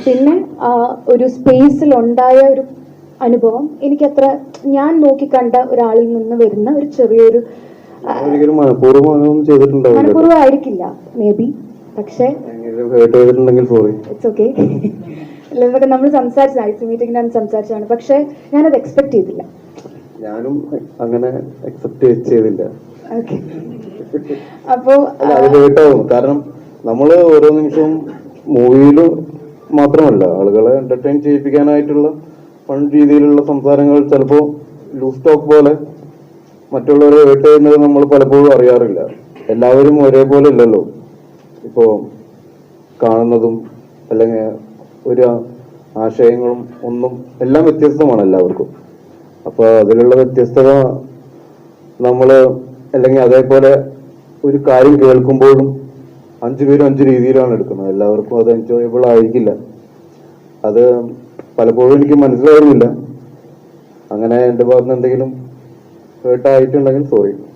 പിന്നെ ഒരു സ്പേസിൽ ഉണ്ടായ ഒരു അനുഭവം എനിക്കത്ര ഞാൻ നോക്കിക്കണ്ട ഒരാളിൽ നിന്ന് വരുന്ന ഒരു ചെറിയൊരു മനഃപൂർവ്വമായിരിക്കില്ല മേ ബി, പക്ഷേ ഇറ്റ്സ് ഓക്കെ. ഇതൊക്കെ നമ്മൾ സംസാരിച്ച ഐസി മീറ്റിംഗിലാണ് സംസാരിച്ചതാണ്, പക്ഷെ ഞാനത് എക്സ്പെക്ട് ചെയ്തില്ല. ഞാനും അങ്ങനെ എക്സെപ്റ്റ് ചെയ്തില്ല. ഓക്കെ. അപ്പോ കാരണം നമ്മള് ഓരോ നിമിഷവും മൂവിയില് മാത്രമല്ല ആളുകളെ എന്റർടൈൻ ചെയ്യിപ്പിക്കാനായിട്ടുള്ള ഫൺ രീതിയിലുള്ള സംസാരങ്ങൾ ചിലപ്പോ ലൂസ് ടോക്ക് പോലെ മറ്റുള്ളവരെ ഹേർട്ട് ചെയ്യുന്നത് നമ്മൾ പലപ്പോഴും അറിയാറില്ല. എല്ലാവരും ഒരേപോലെ ഇല്ലല്ലോ. ഇപ്പോ കാണുന്നതും അല്ലെങ്കിൽ ഒരു ആശയങ്ങളും ഒന്നും എല്ലാം വ്യത്യസ്തമാണ് എല്ലാവർക്കും. അപ്പൊ അതിലുള്ള വ്യത്യസ്തത നമ്മള് അല്ലെങ്കിൽ അതേപോലെ ഒരു കാര്യം കേൾക്കുമ്പോഴും 5 പേരും 5 രീതിയിലാണ് എടുക്കുന്നത്. എല്ലാവർക്കും അത് എൻജോയബിൾ ആയിരിക്കില്ല. അത് പലപ്പോഴും എനിക്ക് മനസ്സിലായിരുന്നില്ല. അങ്ങനെ എന്റെ ഭാഗത്ത് എന്തെങ്കിലും ഹേർട്ടായിട്ടുണ്ടെങ്കിൽ സോറി.